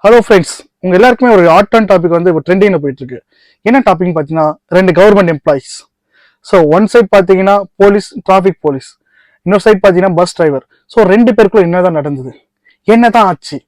Hello friends, உங்க எல்லாருக்குமே ஒரு ஹாட் ஆன் டாபிக் வந்து இப்போ ட்ரெண்டிங்ல போயிட்டு இருக்கு. என்ன டாபிக் பார்த்தீங்கன்னா, ரெண்டு government employees. So one side பார்த்தீங்கன்னா போலீஸ், டிராஃபிக் போலீஸ், இன்னொரு சைட் பார்த்தீங்கன்னா பஸ் டிரைவர். ஸோ ரெண்டு பேருக்குள்ள என்னதான் நடந்தது, என்னதான் ஆச்சு?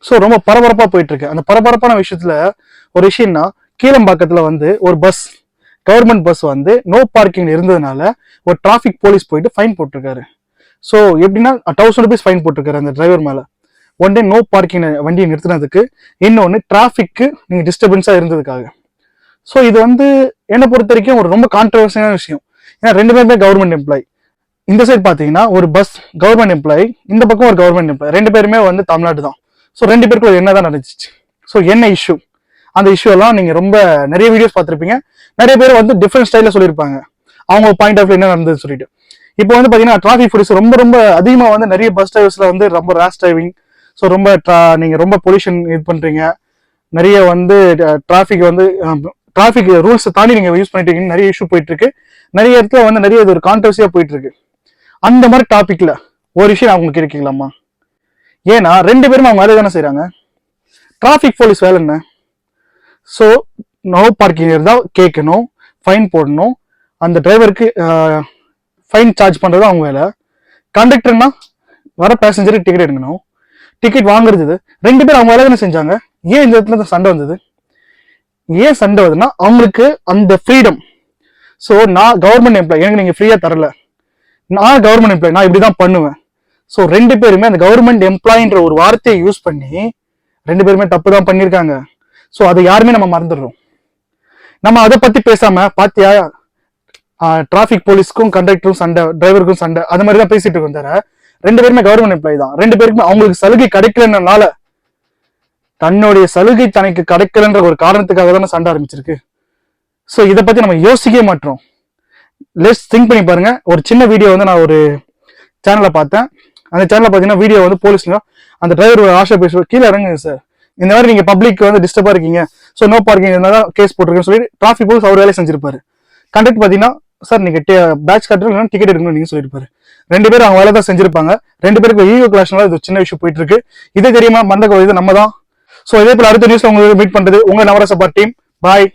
ஸோ ரொம்ப பரபரப்பா போயிட்டு இருக்கு. அந்த பரபரப்பான விஷயத்துல ஒரு விஷயம்னா, கீழம்பாக்கத்துல வந்து ஒரு பஸ், கவர்மெண்ட் பஸ் வந்து நோ பார்க்கிங் இருந்ததுனால ஒரு டிராஃபிக் போலீஸ் போயிட்டு ஃபைன் போட்டிருக்காரு. ஸோ எப்படின்னா 1000 rupees ஃபைன் போட்டிருக்காரு அந்த டிரைவர் மேல. ஒன் டே நோ பார்க்கிங் வண்டியை நிறுத்தினதுக்கு, இன்னொன்று டிராஃபிக்கு நீங்க டிஸ்டர்பன்ஸா இருந்ததுக்காக. ஸோ இது வந்து என்னை பொறுத்த வரைக்கும் ஒரு ரொம்ப கான்ட்ரவர்சியான விஷயம். ஏன்னா ரெண்டு பேருமே கவர்மெண்ட் எம்ப்ளாய். இந்த சைடு பார்த்தீங்கன்னா ஒரு பஸ் கவர்மெண்ட் எம்ப்ளாய், இந்த பக்கம் ஒரு கவர்மெண்ட் எம்ப்ளாய், ரெண்டு பேருமே வந்து தமிழ்நாடு தான். ஸோ ரெண்டு பேருக்குள்ள என்னதான் நடந்துச்சு, ஸோ என்ன இஷ்யூ, அந்த இஷ்யூ எல்லாம் நீங்க ரொம்ப நிறைய வீடியோஸ் பார்த்துருப்பீங்க. நிறைய பேர் வந்து டிஃப்ரெண்ட் ஸ்டைல சொல்லியிருப்பாங்க அவங்க பாயிண்ட் ஆஃப் வியூ என்ன நடந்ததுன்னு சொல்லிட்டு. இப்போ வந்து பாத்தீங்கன்னா டிராஃபிக் போலீஸ் ரொம்ப ரொம்ப அதிகமா வந்து நிறைய பஸ் டிரைவர்ஸ்ல வந்து ரொம்ப ரேஷ் டிரைவிங், ஸோ ரொம்ப நீங்க ரொம்ப பொல்யூஷன் இது பண்றீங்க, நிறைய வந்து டிராஃபிக் வந்து டிராஃபிக் ரூல்ஸ் தாண்டி நீங்க யூஸ் பண்ணிட்டு இருக்கீங்க, நிறைய இஷ்யூ போயிட்டு இருக்கு. நிறைய இடத்துல வந்து நிறைய ஒரு கான்ட்ரவர்சியா போயிட்டு இருக்கு. அந்த மாதிரி டாபிக்ல ஒரு விஷயம் அவங்களுக்கு இருக்கீங்களாமா? ஏன்னா ரெண்டு பேரும் அவங்க வேலை தானே செய்யறாங்க. டிராஃபிக் போலீஸ் வேலை என்ன? ஸோ நோ பார்க்கிங் இருந்தால் கேட்கணும், ஃபைன் போடணும், அந்த டிரைவருக்கு ஃபைன் சார்ஜ் பண்றது அவங்க வேலை. கண்டக்டர்னா வர பேசஞ்சருக்கு டிக்கெட் எடுக்கணும், டிக்கெட் வாங்குறது. ரெண்டு பேரும் அவங்க வேலை தானே செஞ்சாங்க. ஏன் இந்த இடத்துல சண்டை வந்தது? ஏன் சண்டை வருதுன்னா அவங்களுக்கு அந்த ஃப்ரீடம். ஸோ நான் கவர்மெண்ட் எம்ப்ளாய், எனக்கு நீங்க ஃப்ரீயா தரல, நான் கவர்மெண்ட் எம்ப்ளாய், நான் இப்படிதான் பண்ணுவேன். ஸோ ரெண்டு பேருமே அந்த கவர்மெண்ட் எம்ப்ளாயின்ற ஒரு வார்த்தையை யூஸ் பண்ணி ரெண்டு பேருமே தப்பு தான் பண்ணியிருக்காங்க. ஸோ அதை யாருமே நம்ம மறந்துடுறோம். நம்ம அதை பத்தி பேசாம பாத்தியா டிராஃபிக் போலீஸ்க்கும் கண்டக்டரும் சண்டை, டிரைவருக்கும் சண்டை, அது மாதிரி தான் பேசிட்டு இருக்கோம். தவிர ரெண்டு பேருமே கவர்மெண்ட் எம்ப்ளாய் தான். ரெண்டு பேருக்குமே அவங்களுக்கு சலுகை கிடைக்கலனால, தன்னுடைய சலுகை தனக்கு கிடைக்கலன்ற ஒரு காரணத்துக்காக தானே சண்டை ஆரம்பிச்சிருக்கு. ஸோ இதை பத்தி நம்ம யோசிக்கவே மாட்டோம். லெட்ஸ் திங்க் பண்ணி பாருங்க. ஒரு சின்ன வீடியோ வந்து நான் ஒரு சேனல்ல பார்த்தேன். அந்த சேனல்ல பாத்தீங்கன்னா வீடியோ வந்து போலீஸ்ல அந்த டிரைவர் ஒரு ஆஷா பேசுவார், கீழே இறங்குங்க சார், இந்த மாதிரி நீங்க பப்ளிக் வந்து டிஸ்டர்பா இருக்கீங்க, ஸோ நோ பார்க்கிங் இருந்தாலும் கேஸ் போட்டிருக்கேன்னு சொல்லி டிராஃபிக் போலீஸ் அவர் வேலையை செஞ்சிருப்பாரு. கண்டக்ட் பாத்தீங்கன்னா சார் நீங்க பேட்ச் கட்டுறது டிக்கெட் எடுக்கணும் நீங்க சொல்லியிருப்பாரு. ரெண்டு பேரும் அவங்க வேலை தான் செஞ்சிருப்பாங்க. ரெண்டு பேருக்கு ஈகோ கிளாஷ்னால இது சின்ன விஷயம் போயிட்டு இருக்கு. இதே தெரியுமா மந்த இது நம்ம தான். ஸோ இதே போல அடுத்த நியூஸ்ல உங்களுக்கு மீட் பண்றது உங்க நவரசபா டீம். பாய்.